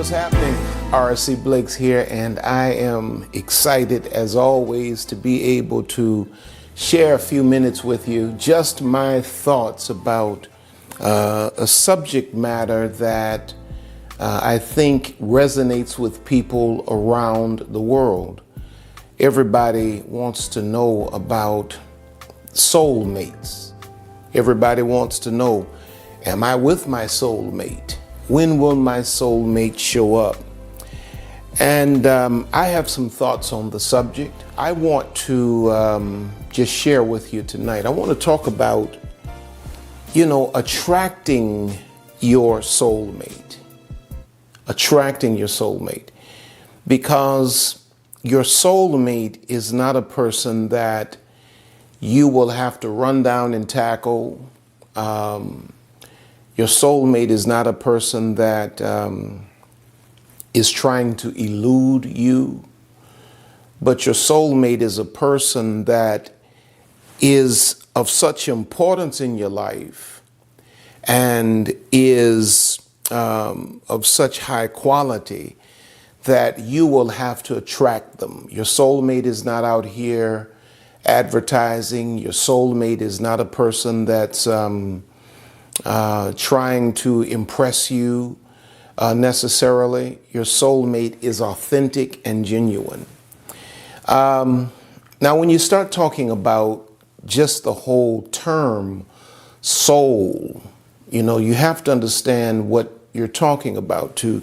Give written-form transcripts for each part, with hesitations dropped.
What's happening? R.C. Blakes here, and I am excited as always to be able to share a few minutes with you, just my thoughts about a subject matter that I think resonates with people around the world. Everybody wants to know about soulmates. Everybody wants to know, am I with my soulmate? When will my soulmate show up? And I have some thoughts on the subject. I want to just share with you tonight. I want to talk about, attracting your soulmate. Attracting your soulmate. Because your soulmate is not a person that you will have to run down and tackle. Your soulmate is not a person that is trying to elude you, but your soulmate is a person that is of such importance in your life and is of such high quality that you will have to attract them. Your soulmate is not out here advertising. Your soulmate is not a person that's trying to impress you necessarily. Your soulmate is authentic and genuine. Now, when you start talking about just the whole term soul, you have to understand what you're talking about to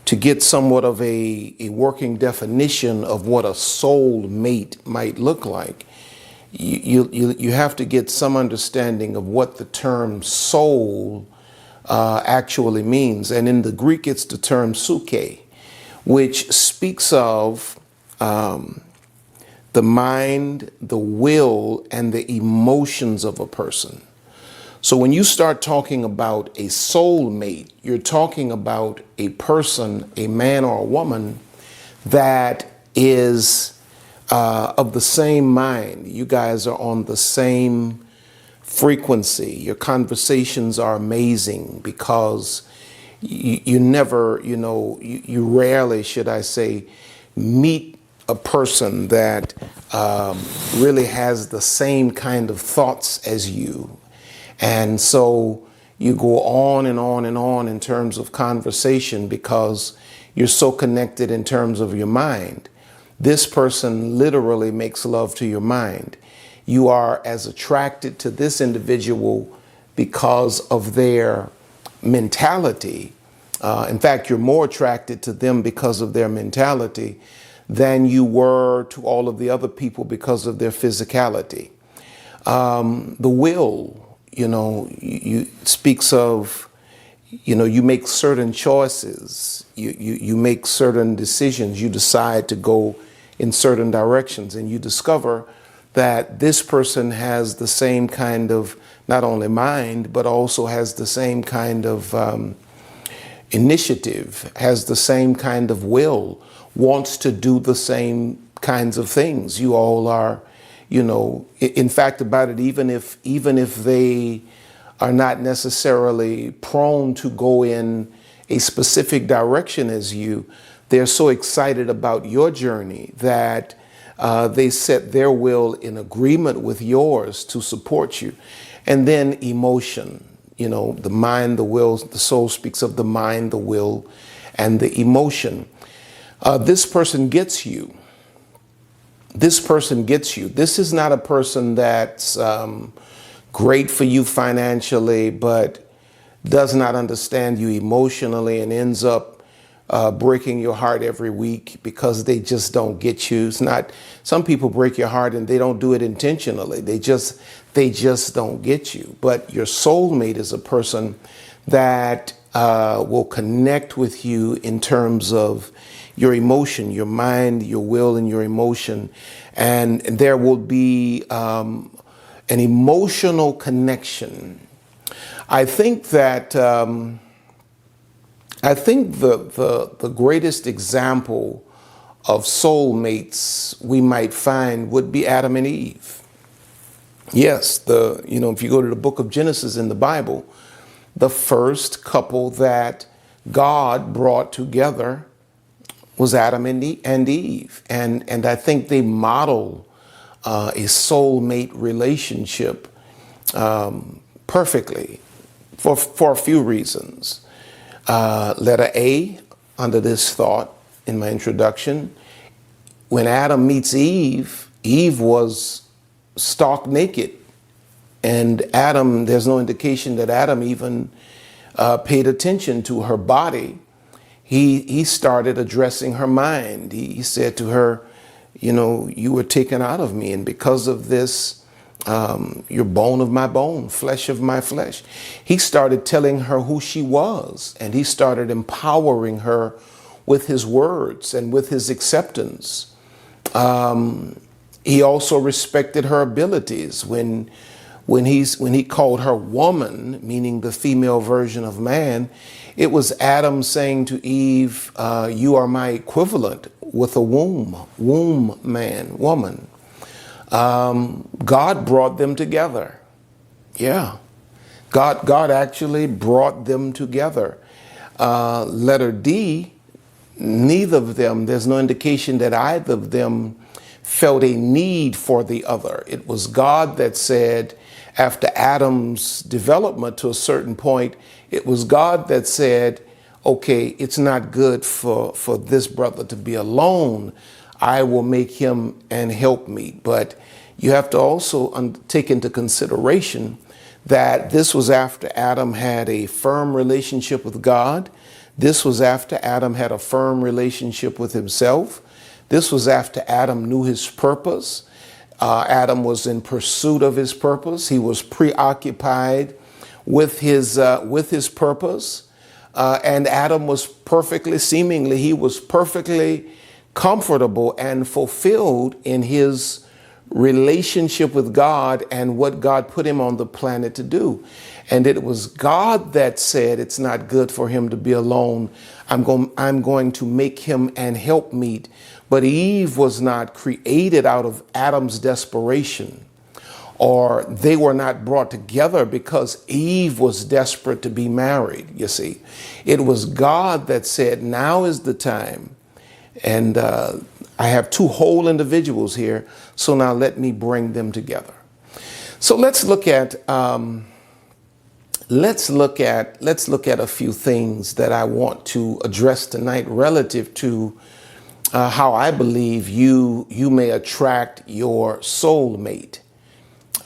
get somewhat of a working definition of what a soulmate might look like. You have to get some understanding of what the term soul actually means. And in the Greek, it's the term psyche, which speaks of the mind, the will, and the emotions of a person. So when you start talking about a soulmate, you're talking about a person, a man or a woman, that is of the same mind. You guys are on the same frequency. Your conversations are amazing because you never, you rarely, should I say, meet a person that really has the same kind of thoughts as you. And so you go on and on and on in terms of conversation because you're so connected in terms of your mind. This person literally makes love to your mind. You are as attracted to this individual because of their mentality. In fact, you're more attracted to them because of their mentality than you were to all of the other people because of their physicality. The will, you speaks of, you make certain choices, you make certain decisions, you decide to go in certain directions, and you discover that this person has the same kind of not only mind, but also has the same kind of initiative, has the same kind of will, wants to do the same kinds of things. You all are, in fact about it, even if they are not necessarily prone to go in a specific direction as you, they're so excited about your journey that they set their will in agreement with yours to support you. And then emotion, the mind, the will, the soul speaks of the mind, the will, and the emotion. This person gets you. This person gets you. This is not a person that's great for you financially, but does not understand you emotionally and ends up breaking your heart every week because they just don't get you. It's not, some people break your heart and they don't do it intentionally. They just don't get you. But your soulmate is a person that will connect with you in terms of your emotion, your mind, your will, and your emotion. And there will be an emotional connection. I think that the greatest example of soulmates we might find would be Adam and Eve. Yes, if you go to the book of Genesis in the Bible, the first couple that God brought together was Adam and Eve. And I think they model a soulmate relationship perfectly for a few reasons. Letter A, under this thought in my introduction, when Adam meets Eve, Eve was stark naked. And Adam, there's no indication that Adam even paid attention to her body. He started addressing her mind. He said to her, you know, you were taken out of me, and because of this, you're bone of my bone, flesh of my flesh. He started telling her who she was, and he started empowering her with his words and with his acceptance. He also respected her abilities when he called her woman, meaning the female version of man. It was Adam saying to Eve, you are my equivalent with a womb man, woman. God brought them together. Yeah. God actually brought them together. Letter D, neither of them, there's no indication that either of them felt a need for the other. It was God that said, after Adam's development to a certain point, it was God that said, okay, it's not good for this brother to be alone. I will make him an helpmeet. But you have to also take into consideration that this was after Adam had a firm relationship with God. This was after Adam had a firm relationship with himself. This was after Adam knew his purpose. Adam was in pursuit of his purpose. He was preoccupied with his purpose. And Adam was he was perfectly comfortable and fulfilled in his relationship with God and what God put him on the planet to do. And it was God that said it's not good for him to be alone. I'm going to make him an helpmeet. But Eve was not created out of Adam's desperation, or they were not brought together because Eve was desperate to be married. You see, it was God that said, now is the time. And I have two whole individuals here. So now let me bring them together. So let's look at a few things that I want to address tonight relative to how I believe you may attract your soulmate.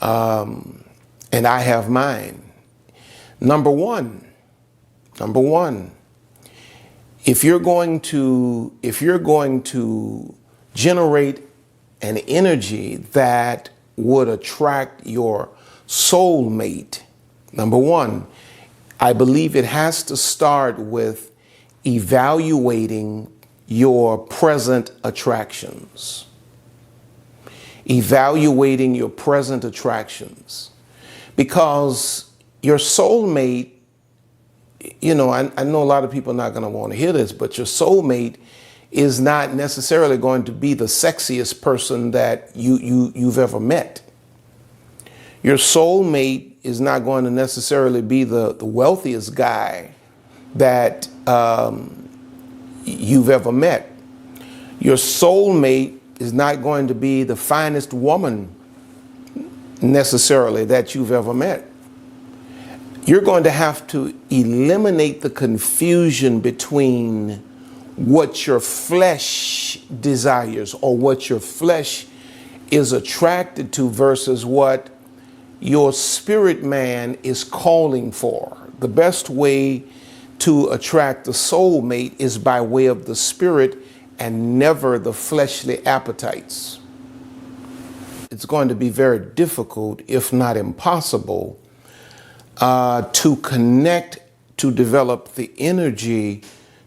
And I have mine. Number one, if you're going to generate an energy that would attract your soulmate, number one, I believe it has to start with evaluating your present attractions. Evaluating your present attractions. Because your soulmate, you know, I know a lot of people are not going to want to hear this, but your soulmate is not necessarily going to be the sexiest person that you've ever met. Your soulmate is not going to necessarily be the wealthiest guy that you've ever met. Your soulmate is not going to be the finest woman necessarily that you've ever met. You're going to have to eliminate the confusion between what your flesh desires or what your flesh is attracted to versus what your spirit man is calling for. The best way to attract the soulmate is by way of the spirit and never the fleshly appetites. It's going to be very difficult, if not impossible, to connect, to develop the energy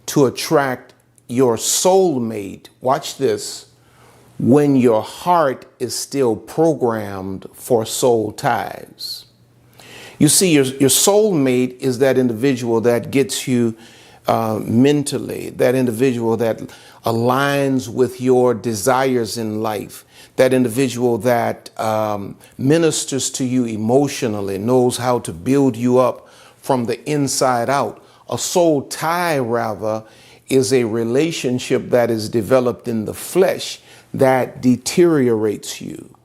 to attract your soulmate. Watch this. When your heart is still programmed for soul ties. You see, your soulmate is that individual that gets you mentally, that individual that aligns with your desires in life, that individual that ministers to you emotionally, knows how to build you up from the inside out. A soul tie, rather, is a relationship that is developed in the flesh that deteriorates you,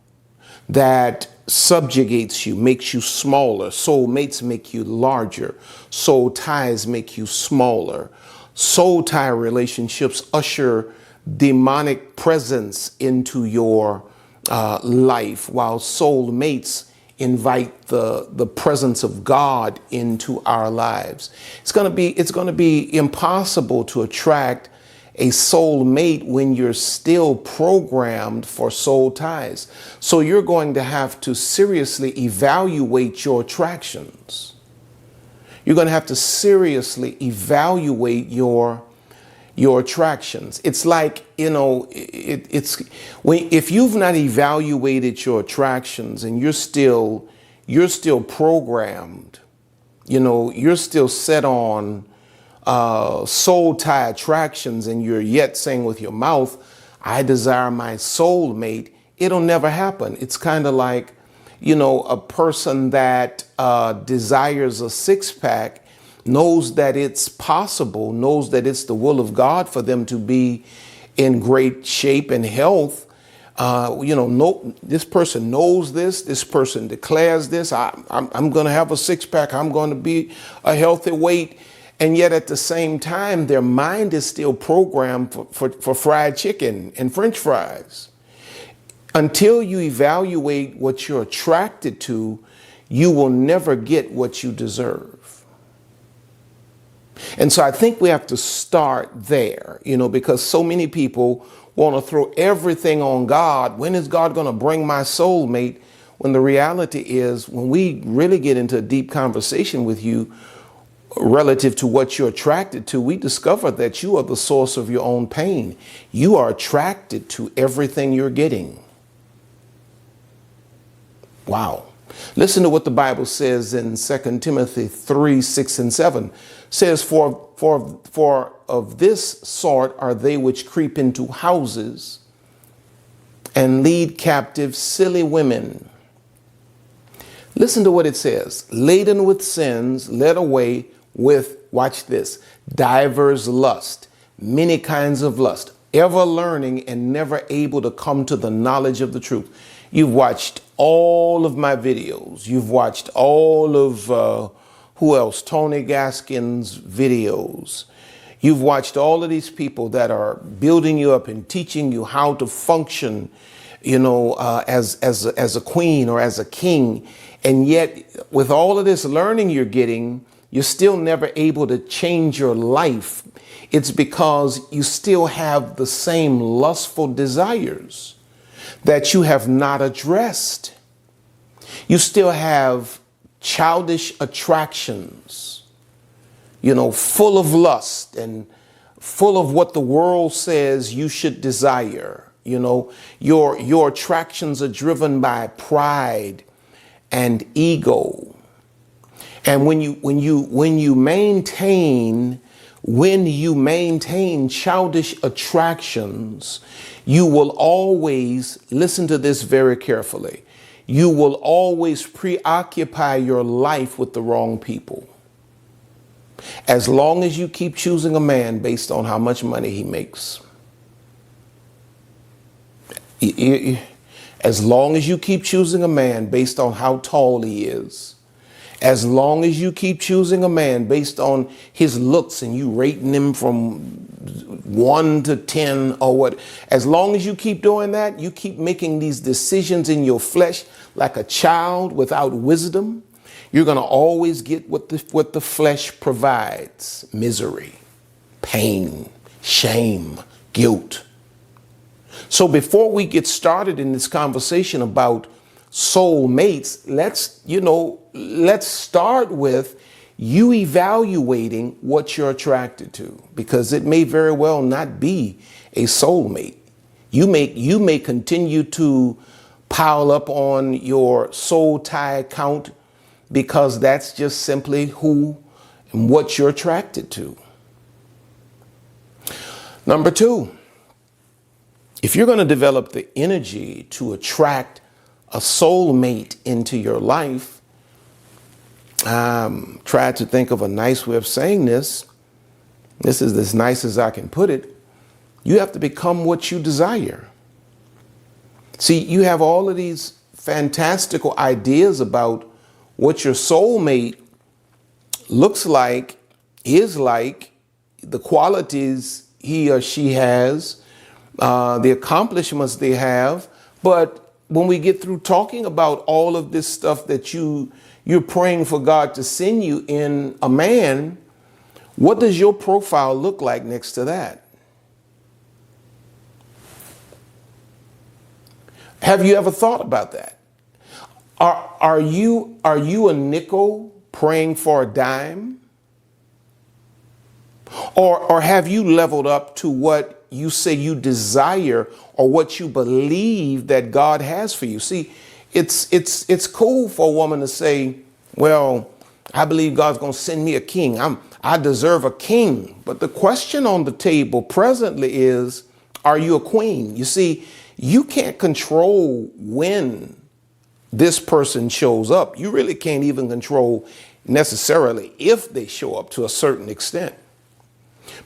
that subjugates you, makes you smaller. Soul mates make you larger. Soul ties make you smaller. Soul tie relationships usher demonic presence into your life, while soul mates invite the presence of God into our lives. It's going to be impossible to attract a soul mate when you're still programmed for soul ties. So you're going to have to seriously evaluate your attractions. You're going to have to seriously evaluate your attractions. It's like, it's when, if you've not evaluated your attractions and you're still programmed, you're still set on soul tie attractions, and you're yet saying with your mouth, I desire my soul mate, it'll never happen. It's kind of like, a person that desires a six pack knows that it's possible, knows that it's the will of God for them to be in great shape and health. This person knows this person declares this, I'm going to have a six pack, I'm going to be a healthy weight. And yet at the same time, their mind is still programmed for fried chicken and French fries. Until you evaluate what you're attracted to, you will never get what you deserve. And so I think we have to start there, because so many people want to throw everything on God. When is God going to bring my soulmate? When the reality is, when we really get into a deep conversation with you relative to what you're attracted to, we discover that you are the source of your own pain. You are attracted to everything you're getting. Wow. Listen to what the Bible says in 2 Timothy 3, 6 and 7. Says, for of this sort are they which creep into houses and lead captive silly women. Listen to what it says. Laden with sins, led away with, watch this, divers lust, many kinds of lust, ever learning and never able to come to the knowledge of the truth. You've watched all of my videos. You've watched all of, who else? Tony Gaskin's videos. You've watched all of these people that are building you up and teaching you how to function, as a queen or as a king. And yet with all of this learning you're getting, you're still never able to change your life. It's because you still have the same lustful desires that you have not addressed. You still have childish attractions, full of lust and full of what the world says you should desire. Your attractions are driven by pride and ego. And when you maintain childish attractions, you will always, listen to this very carefully, you will always preoccupy your life with the wrong people. As long as you keep choosing a man based on how much money he makes. As long as you keep choosing a man based on how tall he is. As long as you keep choosing a man based on his looks and you rating him from 1 to 10 or what, as long as you keep doing that, you keep making these decisions in your flesh like a child without wisdom, you're going to always get what the flesh provides: misery, pain, shame, guilt. So before we get started in this conversation about soul mates, let's start with you evaluating what you're attracted to, because it may very well not be a soulmate. You may continue to pile up on your soul tie account because that's just simply who and what you're attracted to. Number 2, if you're going to develop the energy to attract a soulmate into your life, Tried to think of a nice way of saying this. This is as nice as I can put it. You have to become what you desire. See, you have all of these fantastical ideas about what your soulmate looks like, is like, the qualities he or she has, the accomplishments they have. But when we get through talking about all of this stuff that you're praying for God to send you in a man, what does your profile look like next to that? Have you ever thought about that? Are you a nickel praying for a dime? Or have you leveled up to what you say you desire or what you believe that God has for you? See, it's cool for a woman to say, well, I believe God's going to send me a king. I deserve a king. But the question on the table presently is, are you a queen? You see, you can't control when this person shows up. You really can't even control necessarily if they show up to a certain extent.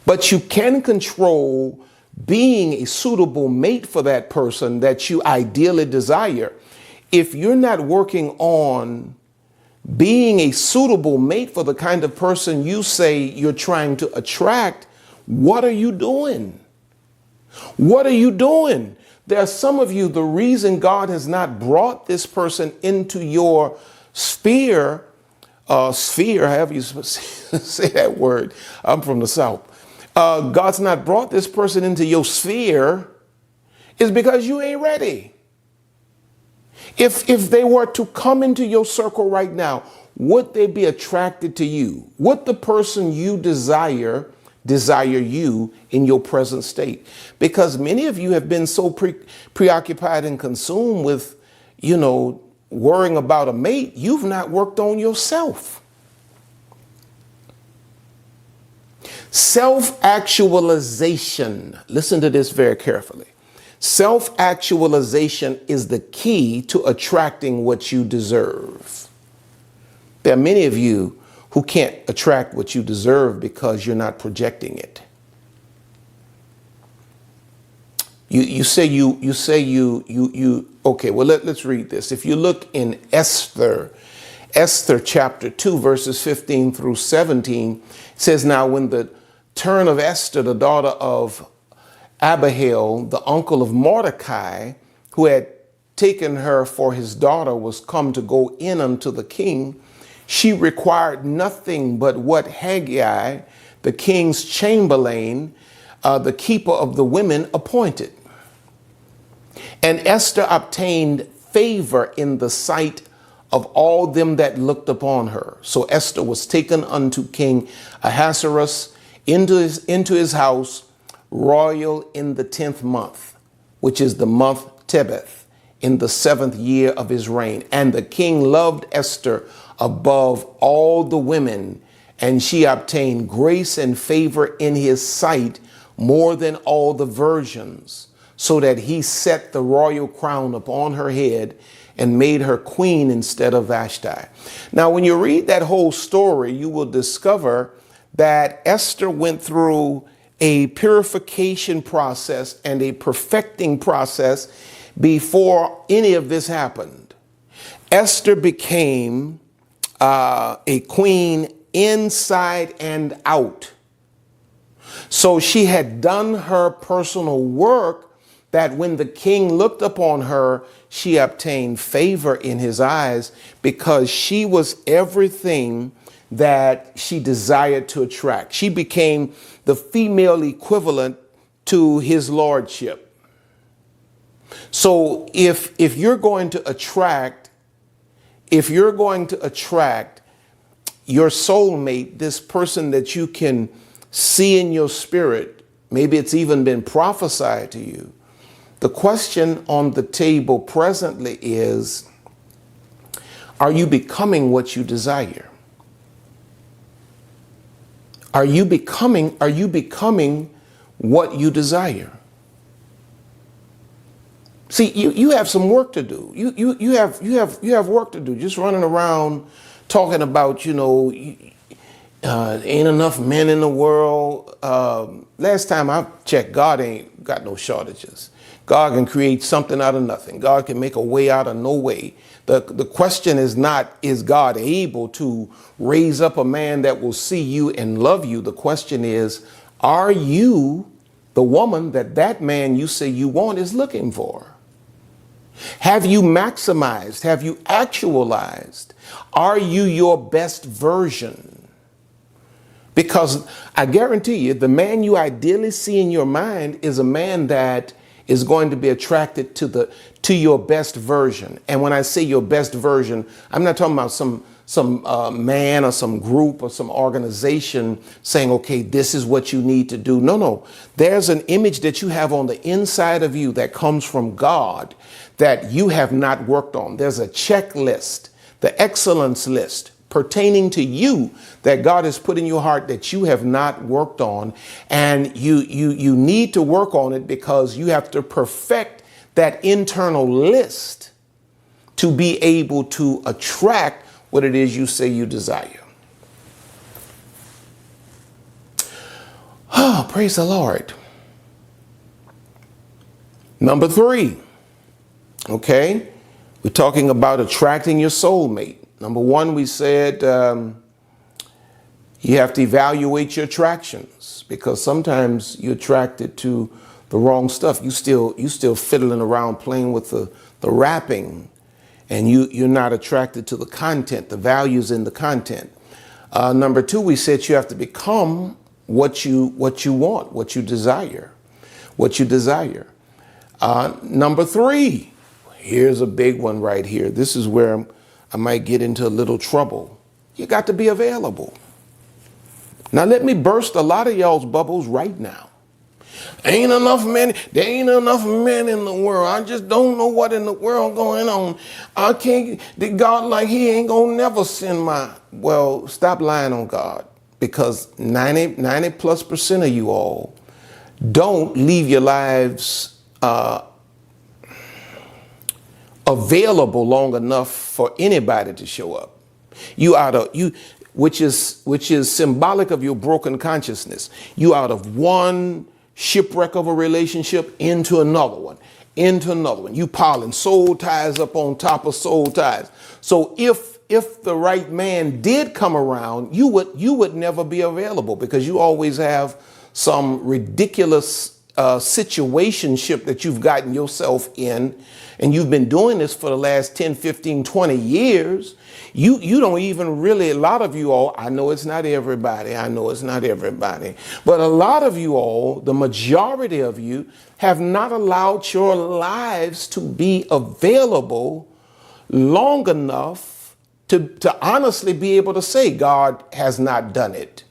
But you can control being a suitable mate for that person that you ideally desire. If you're not working on being a suitable mate for the kind of person you say you're trying to attract, what are you doing? What are you doing? There are some of you, the reason God has not brought this person into your sphere, however you say that word. I'm from the South. God's not brought this person into your sphere is because you ain't ready. If they were to come into your circle right now, would they be attracted to you? Would the person you desire you in your present state? Because many of you have been so preoccupied and consumed with, worrying about a mate, you've not worked on yourself. Self-actualization. Listen to this very carefully. Self-actualization is the key to attracting what you deserve. There are many of you who can't attract what you deserve because you're not projecting it. Okay, well, let's read this. If you look in Esther chapter 2, verses 15 through 17, it says, now when the turn of Esther, the daughter of Abihail, the uncle of Mordecai, who had taken her for his daughter, was come to go in unto the king, she required nothing but what Haggai, the king's chamberlain, the keeper of the women, appointed. And Esther obtained favor in the sight of all them that looked upon her. So Esther was taken unto King Ahasuerus into his house, royal, in the 10th month, which is the month Tebeth, in the 7th year of his reign. And the king loved Esther above all the women, and she obtained grace and favor in his sight more than all the virgins, so that he set the royal crown upon her head and made her queen instead of Vashti. Now, when you read that whole story, you will discover that Esther went through a purification process and a perfecting process before any of this happened. Esther became a queen inside and out. So she had done her personal work that when the king looked upon her, she obtained favor in his eyes because she was everything that she desired to attract. She became the female equivalent to his lordship. So if you're going to attract your soulmate, this person that you can see in your spirit, maybe it's even been prophesied to you, the question on the table presently is, are you becoming what you desire? Are you becoming what you desire? See, you have some work to do. You have work to do. Just running around talking about, ain't enough men in the world. Last time I checked, God ain't got no shortages. God can create something out of nothing. God can make a way out of no way. The question is not, is God able to raise up a man that will see you and love you? The question is, are you the woman that man you say you want is looking for? Have you maximized? Have you actualized? Are you your best version? Because I guarantee you, the man you ideally see in your mind is a man that is going to be attracted to your best version. And when I say your best version, I'm not talking about some man or some group or some organization saying, okay, this is what you need to do. No. There's an image that you have on the inside of you that comes from God that you have not worked on. There's a checklist, the excellence list pertaining to you that God has put in your heart that you have not worked on. And you need to work on it because you have to perfect that internal list to be able to attract what it is you say you desire. Oh, praise the Lord. Number 3. Okay, we're talking about attracting your soulmate. Number 1, we said you have to evaluate your attractions, because sometimes you're attracted to the wrong stuff. You still fiddling around playing with the wrapping, and you're not attracted to the content, the values in the content. Number 2, we said you have to become what you want, what you desire. Number 3. Here's a big one right here. This is where I might get into a little trouble. You got to be available. Now, let me burst a lot of y'all's bubbles right now. There ain't enough men in the world. I just don't know what in the world going on. I can't, God, like he ain't gonna never send my, well, stop lying on God, because 90+% of you all don't leave your lives available long enough for anybody to show up. Which is symbolic of your broken consciousness. You out of one shipwreck of a relationship into another one. You piling soul ties up on top of soul ties. So if the right man did come around, you would never be available, because you always have some ridiculous situationship that you've gotten yourself in, and you've been doing this for the last 10, 15, 20 years. You don't even really, a lot of you all, I know it's not everybody, but a lot of you all, the majority of you, have not allowed your lives to be available long enough to honestly be able to say God has not done it.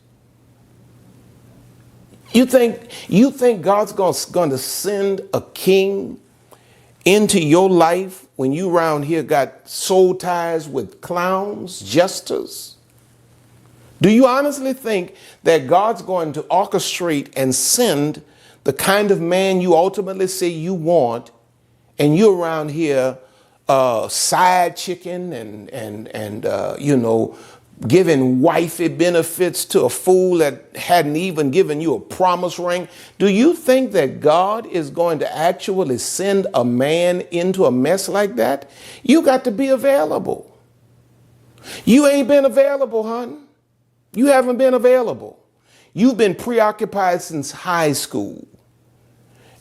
You think God's going to send a king into your life when you around here got soul ties with clowns, jesters? Do you honestly think that God's going to orchestrate and send the kind of man you ultimately say you want, and you're around here side chicken and giving wifey benefits to a fool that hadn't even given you a promise ring? Do you think that God is going to actually send a man into a mess like that? You got to be available. You ain't been available, hon. You haven't been available. You've been preoccupied since high school.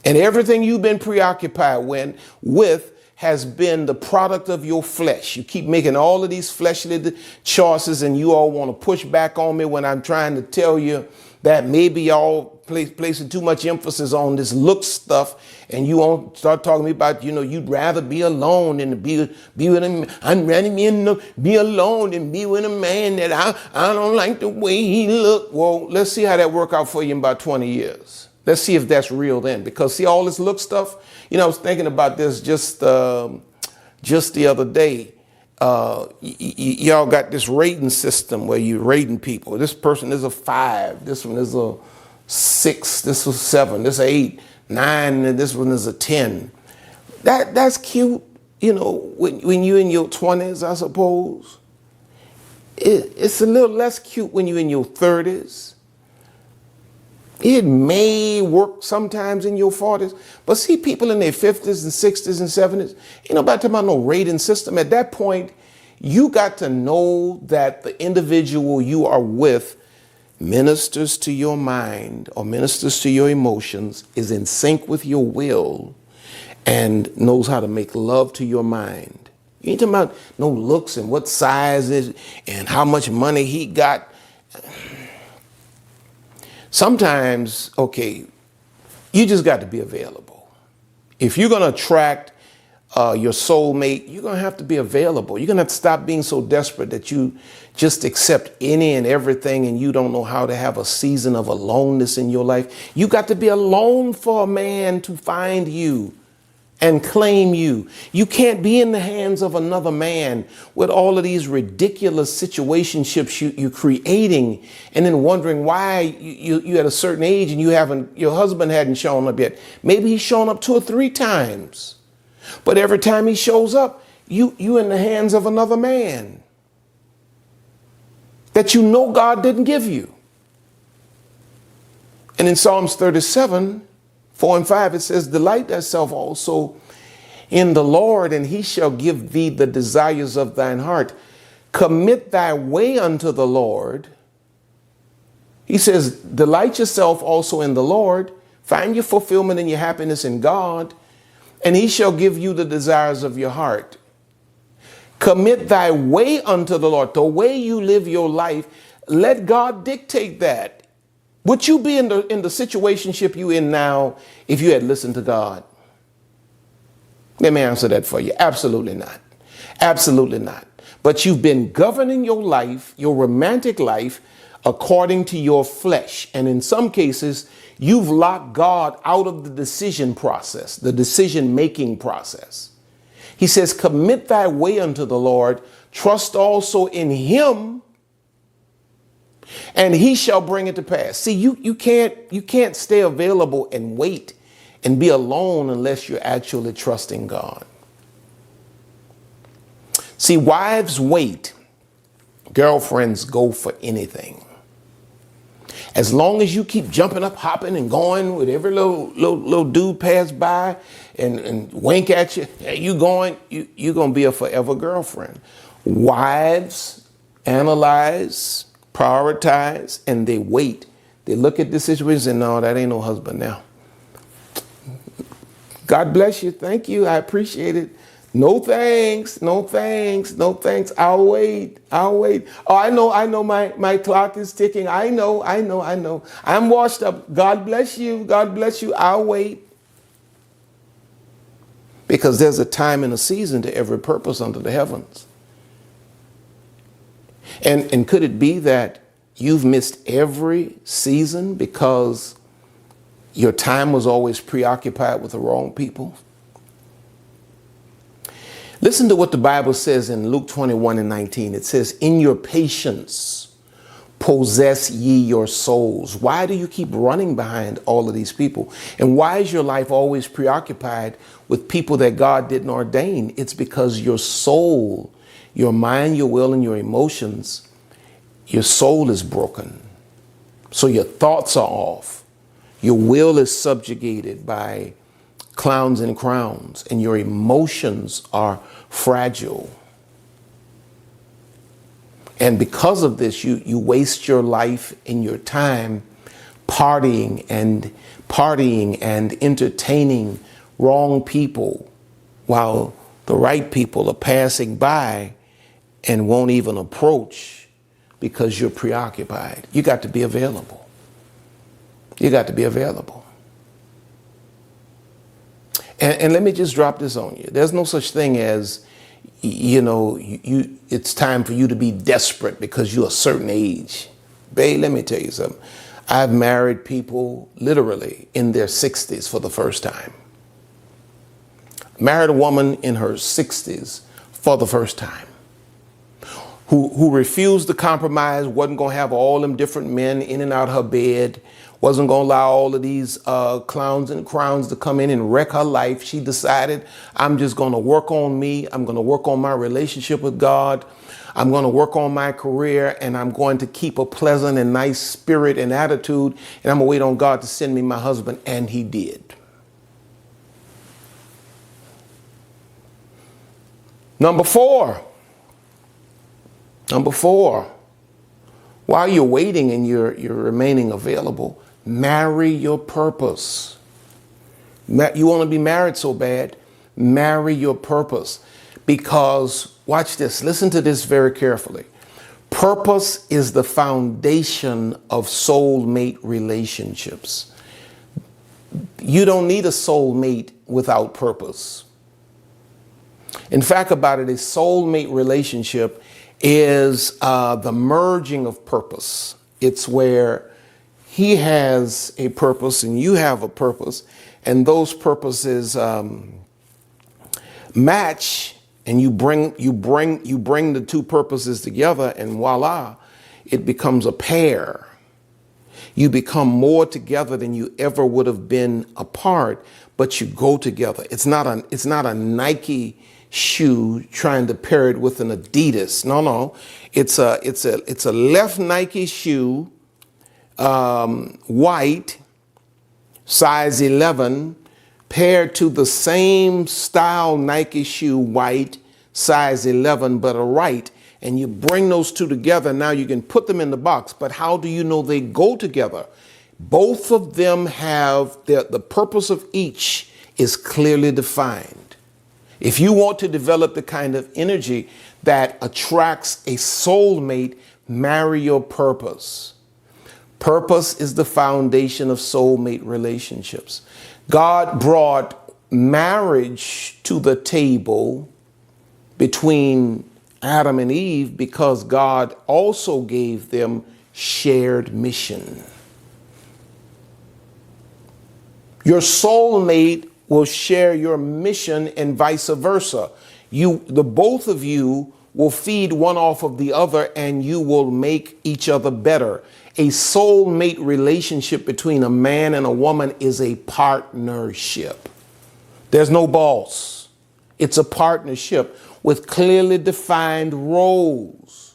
And everything you've been preoccupied with has been the product of your flesh. You keep making all of these fleshly choices, and you all want to push back on me when I'm trying to tell you that maybe y'all placing too much emphasis on this look stuff, and you won't start talking to me about, you'd rather be alone than to be with him. I'd rather be alone than be with a man that I don't like the way he look. Well, let's see how that work out for you in about 20 years. Let's see if that's real then. Because see, all this look stuff, I was thinking about this just the other day. Y'all got this rating system where you're rating people. This person is a 5. This one is a 6. This is 7. This is 8, 9, and this one is a 10. That's cute, when you're in your 20s, I suppose. It's a little less cute when you're in your 30s. It may work sometimes in your 40s, but see people in their 50s and 60s and 70s, ain't nobody talking about no rating system. At that point, you got to know that the individual you are with ministers to your mind or ministers to your emotions, is in sync with your will, and knows how to make love to your mind. You ain't talking about no looks and what size is and how much money he got. Sometimes, okay, you just got to be available. If you're going to attract your soulmate, you're going to have to be available. You're going to have to stop being so desperate that you just accept any and everything and you don't know how to have a season of aloneness in your life. You got to be alone for a man to find you and claim you. You can't be in the hands of another man with all of these ridiculous situationships you're creating and then wondering why you at a certain age and your husband hadn't shown up yet. Maybe he's shown up 2 or 3 times, but every time he shows up, you in the hands of another man that you know God didn't give you. And in Psalms 37, 4 and 5, it says, delight thyself also in the Lord, and he shall give thee the desires of thine heart. Commit thy way unto the Lord. He says, delight yourself also in the Lord. Find your fulfillment and your happiness in God, and he shall give you the desires of your heart. Commit thy way unto the Lord. The way you live your life, let God dictate that. Would you be in the situationship you in now if you had listened to God? Let me answer that for you. Absolutely not. Absolutely not. But you've been governing your life, your romantic life, according to your flesh. And in some cases, you've locked God out of the decision process, the decision-making process. He says, commit thy way unto the Lord, trust also in him, and he shall bring it to pass. See, you can't stay available and wait and be alone unless you're actually trusting God. See, wives wait. Girlfriends go for anything. As long as you keep jumping up, hopping, and going with every little dude pass by and wink at you, hey, you going, you're going to be a forever girlfriend. Wives analyze, prioritize, and they wait. They look at the situation and no, that ain't no husband now. God bless you. Thank you. I appreciate it. No thanks. No thanks. No thanks. I'll wait. I'll wait. Oh, I know my clock is ticking. I know. I'm washed up. God bless you. God bless you. I'll wait. Because there's a time and a season to every purpose under the heavens. And could it be that you've missed every season because your time was always preoccupied with the wrong people? Listen to what the Bible says in Luke 21 and 19. It says, in your patience, possess ye your souls. Why do you keep running behind all of these people? And why is your life always preoccupied with people that God didn't ordain? It's because your soul, your mind, your will, and your emotions, your soul is broken. So your thoughts are off. Your will is subjugated by clowns and crowns, and your emotions are fragile. And because of this, you waste your life and your time partying and entertaining wrong people while the right people are passing by and won't even approach because you're preoccupied. You got to be available. You got to be available. And let me just drop this on you. There's no such thing as, it's time for you to be desperate because you're a certain age. Babe, let me tell you something. I've married people literally in their 60s for the first time. Married a woman in her 60s for the first time. Who refused to compromise, wasn't going to have all them different men in and out of her bed, wasn't going to allow all of these clowns and crowns to come in and wreck her life. She decided, I'm just going to work on me. I'm going to work on my relationship with God. I'm going to work on my career, and I'm going to keep a pleasant and nice spirit and attitude, and I'm going to wait on God to send me my husband. And he did. Number four, while you're waiting and you're remaining available, marry your purpose. You want to be married so bad, marry your purpose. Because, watch this, listen to this very carefully. Purpose is the foundation of soulmate relationships. You don't need a soulmate without purpose. In fact, about it, a soulmate relationship is the merging of purpose. It's where he has a purpose and you have a purpose, and those purposes match, and you bring the two purposes together, and voila, it becomes a pair. You become more together than you ever would have been apart, but you go together. It's not a Nike shoe trying to pair it with an Adidas. No. It's a left Nike shoe, white, size 11, paired to the same style Nike shoe, white, size 11, but a right. And you bring those two together. Now you can put them in the box. But how do you know they go together? Both of them have the purpose of each is clearly defined. If you want to develop the kind of energy that attracts a soulmate, marry your purpose. Purpose is the foundation of soulmate relationships. God brought marriage to the table between Adam and Eve because God also gave them shared mission. Your soulmate will share your mission and vice versa. The both of you will feed one off of the other, and you will make each other better. A soulmate relationship between a man and a woman is a partnership. There's no boss. It's a partnership with clearly defined roles.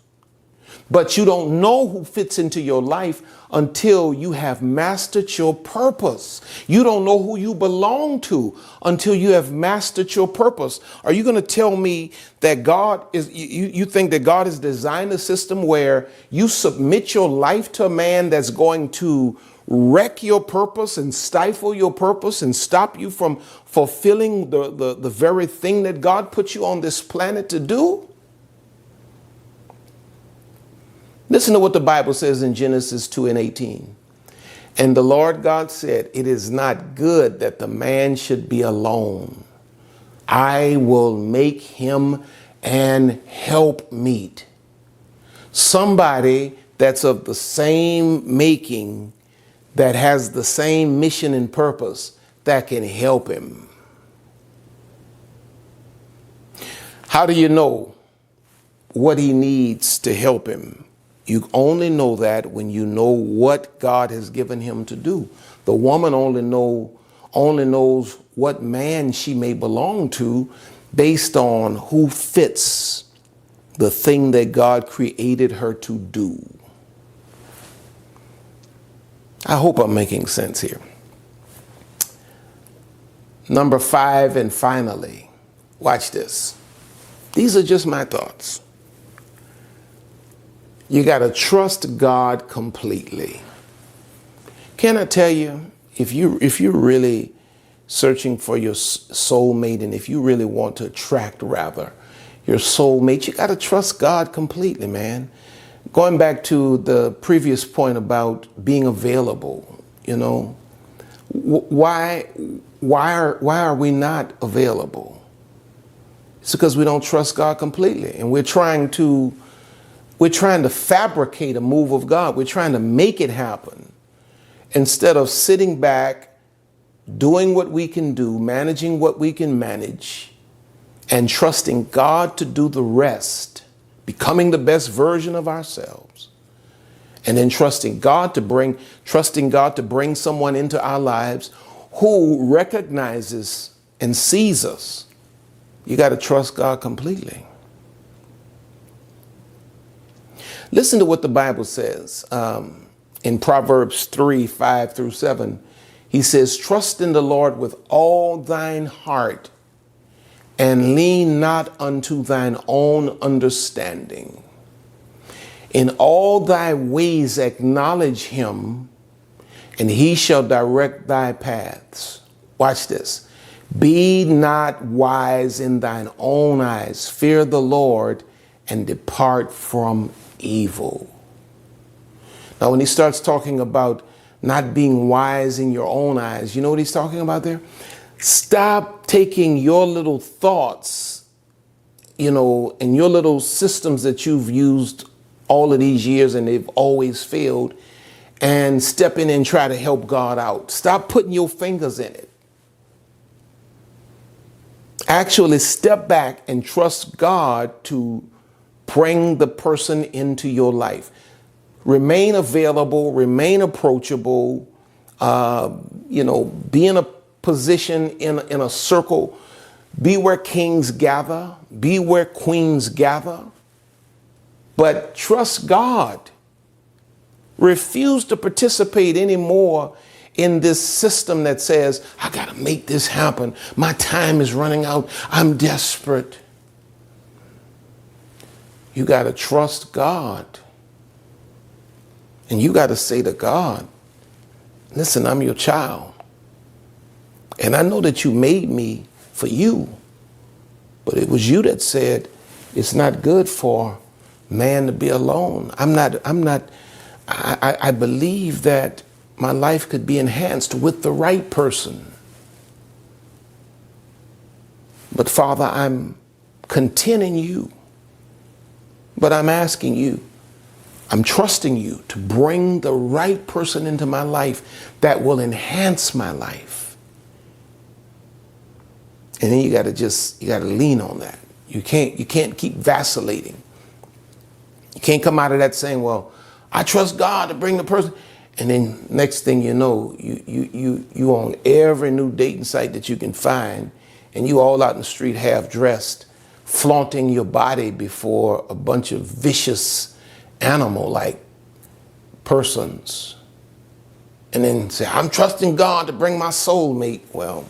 But you don't know who fits into your life until you have mastered your purpose. You don't know who you belong to until you have mastered your purpose. Are you going to tell me that you think that God has designed a system where you submit your life to a man that's going to wreck your purpose and stifle your purpose and stop you from fulfilling the very thing that God put you on this planet to do? Listen to what the Bible says in Genesis 2:18. And the Lord God said, it is not good that the man should be alone. I will make him an helpmeet. Somebody that's of the same making, that has the same mission and purpose, that can help him. How do you know what he needs to help him? You only know that when you know what God has given him to do. The woman only knows what man she may belong to based on who fits the thing that God created her to do. I hope I'm making sense here. Number 5, and finally, watch this. These are just my thoughts. You got to trust God completely. Can I tell you, if you're really searching for your soulmate, and if you really want to attract, rather, your soulmate, you got to trust God completely, man. Going back to the previous point about being available, why are we not available? It's because we don't trust God completely, and we're trying to fabricate a move of God. We're trying to make it happen instead of sitting back, doing what we can do, managing what we can manage, and trusting God to do the rest, becoming the best version of ourselves. And then trusting God to bring someone into our lives who recognizes and sees us. You got to trust God completely. Listen to what the Bible says in Proverbs 3:5-7. He says, trust in the Lord with all thine heart and lean not unto thine own understanding. In all thy ways acknowledge him, and he shall direct thy paths. Watch this. Be not wise in thine own eyes. Fear the Lord and depart from evil. Now, when he starts talking about not being wise in your own eyes, you know what he's talking about there? Stop taking your little thoughts, and your little systems that you've used all of these years and they've always failed, and step in and try to help God out. Stop putting your fingers in it. Actually step back and trust God to bring the person into your life. Remain available, remain approachable, be in a position, in a circle, be where kings gather, be where queens gather, but trust God. Refuse to participate anymore in this system that says, I got to make this happen. My time is running out. I'm desperate. You got to trust God. And you got to say to God, listen, I'm your child. And I know that you made me for you. But it was you that said it's not good for man to be alone. I believe that my life could be enhanced with the right person. But Father, I'm content in you. But I'm asking you, I'm trusting you to bring the right person into my life that will enhance my life. And then you got to lean on that. You can't keep vacillating. You can't come out of that saying, well, I trust God to bring the person. And then next thing you know, you on every new dating site that you can find, and you all out in the street half dressed, flaunting your body before a bunch of vicious animal-like persons. And then say, I'm trusting God to bring my soulmate. Well,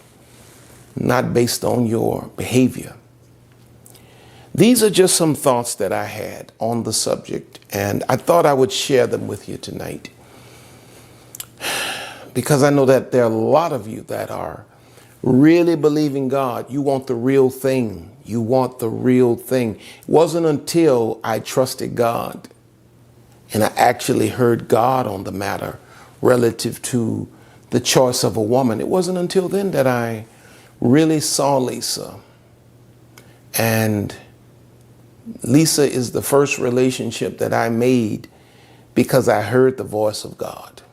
not based on your behavior. These are just some thoughts that I had on the subject, and I thought I would share them with you tonight. Because I know that there are a lot of you that are really believing God. You want the real thing. You want the real thing. It wasn't until I trusted God and I actually heard God on the matter relative to the choice of a woman. It wasn't until then that I really saw Lisa. And Lisa is the first relationship that I made because I heard the voice of God.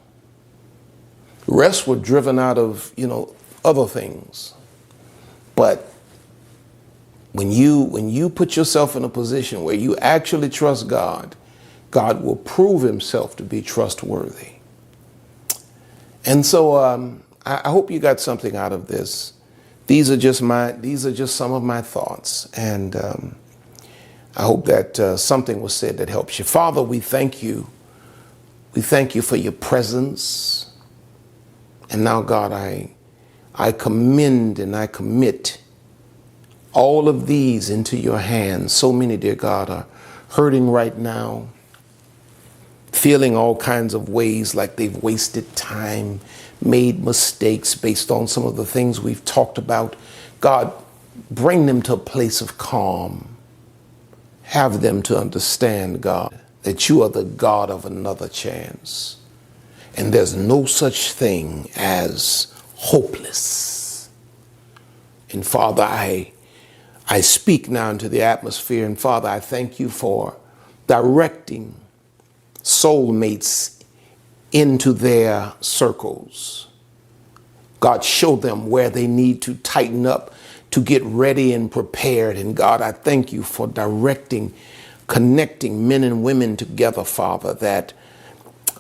The rest were driven out of, other things. But when you put yourself in a position where you actually trust God, God will prove himself to be trustworthy. And so I hope you got something out of this. These are just some of my thoughts. And I hope that something was said that helps you. Father, we thank you. We thank you for your presence. And now, God, I commend and I commit all of these into your hands. So many, dear God, are hurting right now, feeling all kinds of ways like they've wasted time, made mistakes based on some of the things we've talked about. God, bring them to a place of calm. Have them to understand, God, that you are the God of another chance. And there's no such thing as hopeless. And Father, I speak now into the atmosphere. And Father, I thank you for directing soulmates into their circles. God, show them where they need to tighten up to get ready and prepared. And God, I thank you for connecting men and women together, Father, that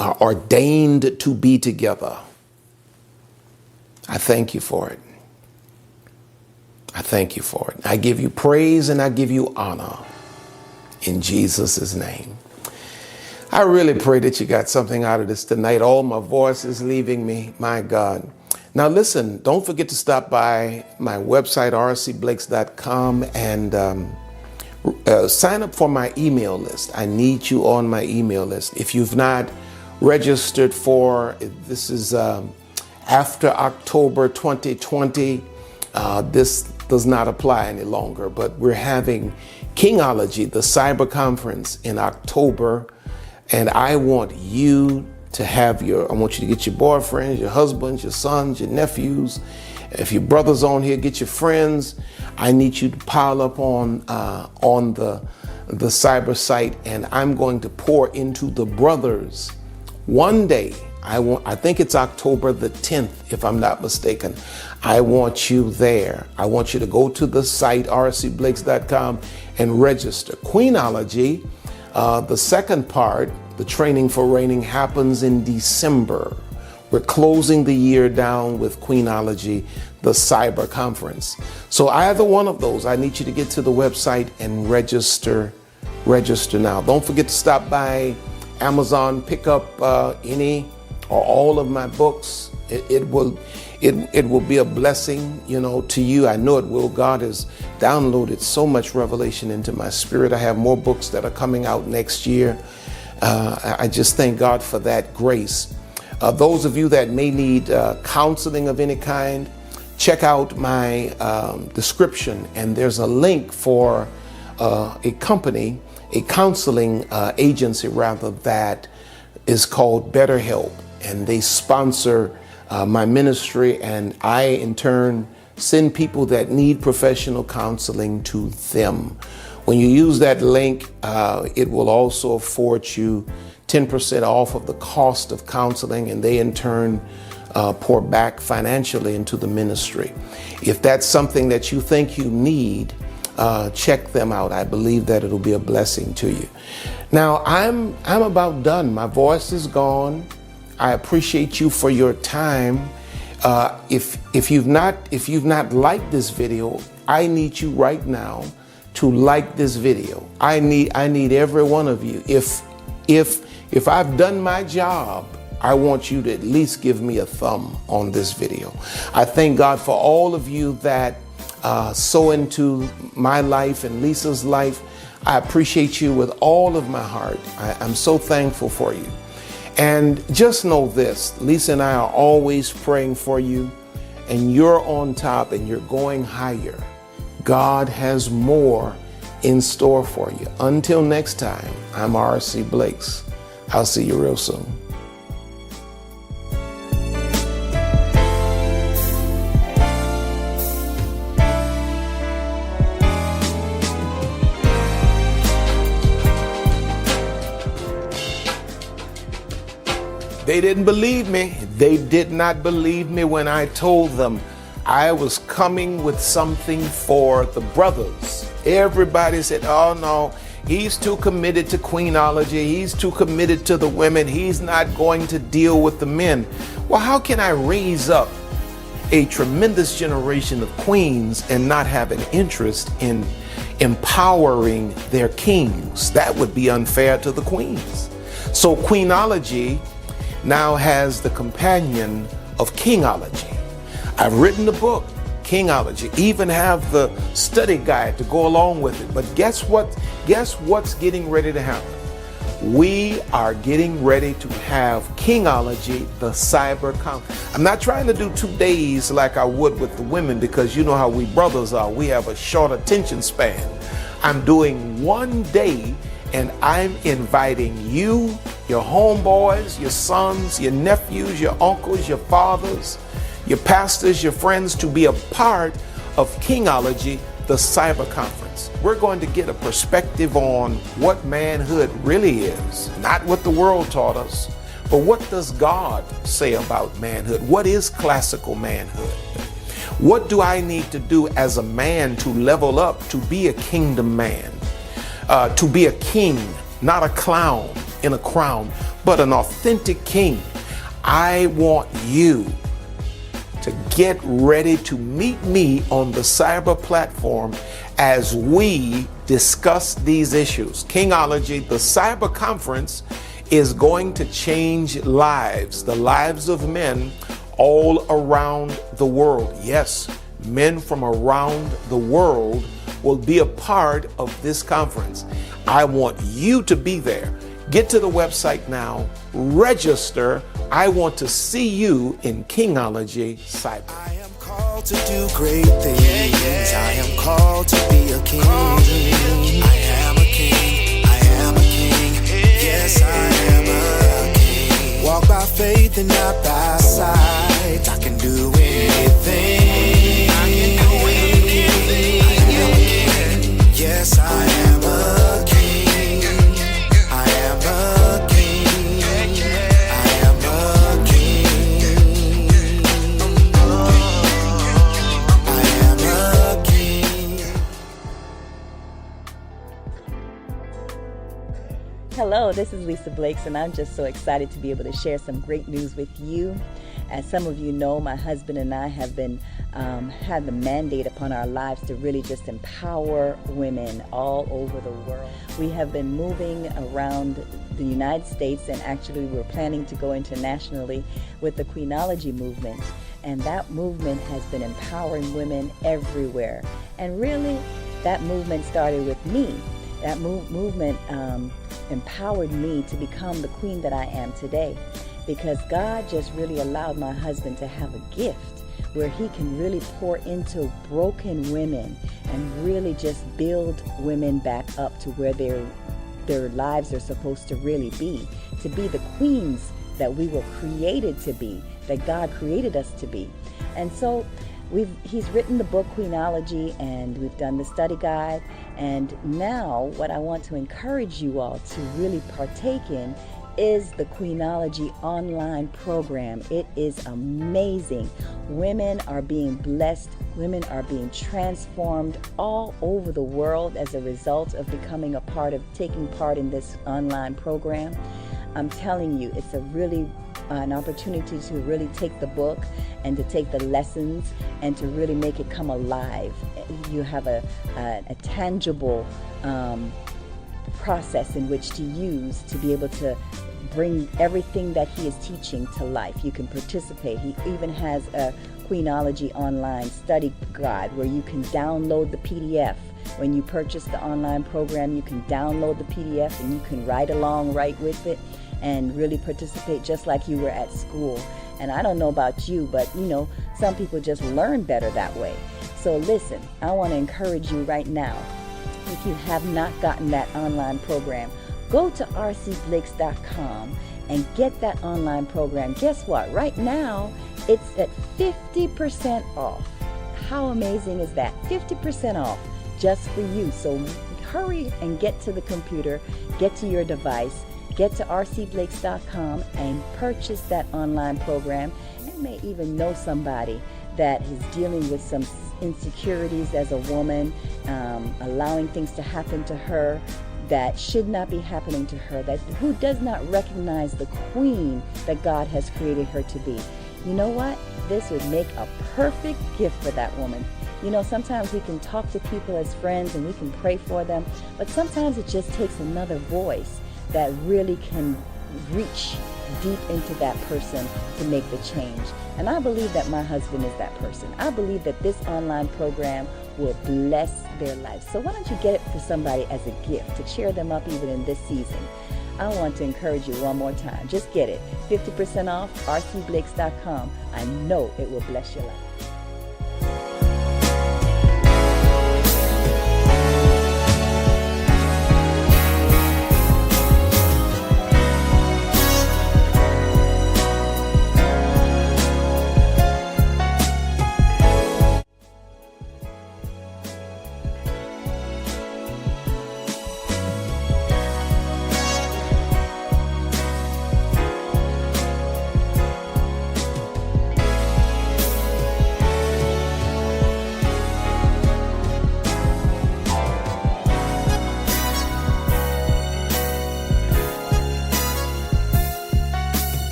are ordained to be together. I thank you for it. I thank you for it. I give you praise and I give you honor in Jesus' name. I really pray that you got something out of this tonight. All my voice is leaving me. My God. Now listen, don't forget to stop by my website, rcblakes.com, and sign up for my email list. I need you on my email list. If you've not registered for, this is after October 2020, this does not apply any longer, but we're having Kingology, the cyber conference, in October. And I want you to have I want you to get your boyfriends, your husbands, your sons, your nephews. If your brother's on here, get your friends. I need you to pile up on the cyber site, and I'm going to pour into the brothers. One day, I think it's October the 10th, if I'm not mistaken. I want you there. I want you to go to the site, rcblakes.com, and register. Queenology, the second part, the training for reigning, happens in December. We're closing the year down with Queenology, the cyber conference. So either one of those, I need you to get to the website and register now. Don't forget to stop by Amazon, pick up any or all of my books. It will be a blessing, to you. I know it will. God has downloaded so much revelation into my spirit. I have more books that are coming out next year. I just thank God for that grace. Those of you that may need counseling of any kind, check out my description, and there's a link for a company, a counseling agency rather, that is called BetterHelp, and they sponsor my ministry, and I in turn send people that need professional counseling to them. When you use that link, it will also afford you 10% off of the cost of counseling, and they in turn pour back financially into the ministry. If that's something that you think you need, check them out. I believe that it'll be a blessing to you. Now, I'm about done. My voice is gone. I appreciate you for your time. If you've not liked this video, I need you right now to like this video. I need every one of you. If I've done my job, I want you to at least give me a thumb on this video. I thank God for all of you that sow into my life and Lisa's life. I appreciate you with all of my heart. I'm so thankful for you. And just know this, Lisa and I are always praying for you, and you're on top and you're going higher. God has more in store for you. Until next time, I'm R.C. Blakes. I'll see you real soon. They didn't believe me. They did not believe me when I told them I was coming with something for the brothers. Everybody said, oh no, he's too committed to Queenology. He's too committed to the women. He's not going to deal with the men. Well, how can I raise up a tremendous generation of queens and not have an interest in empowering their kings? That would be unfair to the queens. So Queenology now has the companion of Kingology. I've written the book, Kingology, even have the study guide to go along with it. But guess what? Guess what's getting ready to happen? We are getting ready to have Kingology, the cyber conference. I'm not trying to do 2 days like I would with the women, because you know how we brothers are. We have a short attention span. I'm doing 1 day, and I'm inviting you, your homeboys, your sons, your nephews, your uncles, your fathers, your pastors, your friends, to be a part of Kingology, the cyber conference. We're going to get a perspective on what manhood really is, not what the world taught us, but what does God say about manhood? What is classical manhood? What do I need to do as a man to level up to be a kingdom man? To be a king, not a clown in a crown. but an authentic king. I want you to get ready to meet me on the cyber platform as we discuss these issues. Kingology, the cyber conference, is going to change lives, the lives of men all around the world. Yes, men from around the world will be a part of this conference. I want you to be there. Get to the website now, register. I want to see you in Kingology Cyber. I am called to do great things. I am called to be a king. I am a king. I am a king. Yes, I am a king. Walk by faith and not by sight. I can do anything. I can do anything. I am a king. Yes, I am a king. I am a king. I am a king. I am a king. Hello, this is Lisa Blakes, and I'm just so excited to be able to share some great news with you. As some of you know, my husband and I have been had the mandate upon our lives to really just empower women all over the world. We have been moving around the United States, and actually we're planning to go internationally with the Queenology movement. And that movement has been empowering women everywhere. And really, that movement started with me. That movement empowered me to become the queen that I am today, because God just really allowed my husband to have a gift where he can really pour into broken women and really just build women back up to where their lives are supposed to really be, to be the queens that we were created to be, that God created us to be. And so he's written the book Queenology, and we've done the study guide. And now what I want to encourage you all to really partake in is the Queenology online program. It is amazing. Women are being blessed. Women are being transformed all over the world as a result of taking part in this online program. I'm telling you, it's an opportunity to really take the book and to take the lessons and to really make it come alive. You have a tangible process in which to use to be able to bring everything that he is teaching to life. You can participate. He even has a Queenology online study guide where you can download the PDF. When you purchase the online program, you can download the PDF and you can write along right with it and really participate just like you were at school. And I don't know about you, but some people just learn better that way. So listen, I want to encourage you right now. If you have not gotten that online program, go to rcblakes.com and get that online program. Guess what? Right now, it's at 50% off. How amazing is that? 50% off just for you. So hurry and get to the computer, get to your device, get to rcblakes.com and purchase that online program. You may even know somebody that is dealing with some insecurities as a woman, allowing things to happen to her that should not be happening to her, who does not recognize the queen that God has created her to be. You know what? This would make a perfect gift for that woman. Sometimes we can talk to people as friends and we can pray for them, but sometimes it just takes another voice that really can reach deep into that person to make the change. And I believe that my husband is that person. I believe that this online program will bless their lives. So why don't you get it for somebody as a gift to cheer them up even in this season? I want to encourage you one more time. Just get it. 50% off, rcblakes.com. I know it will bless your life.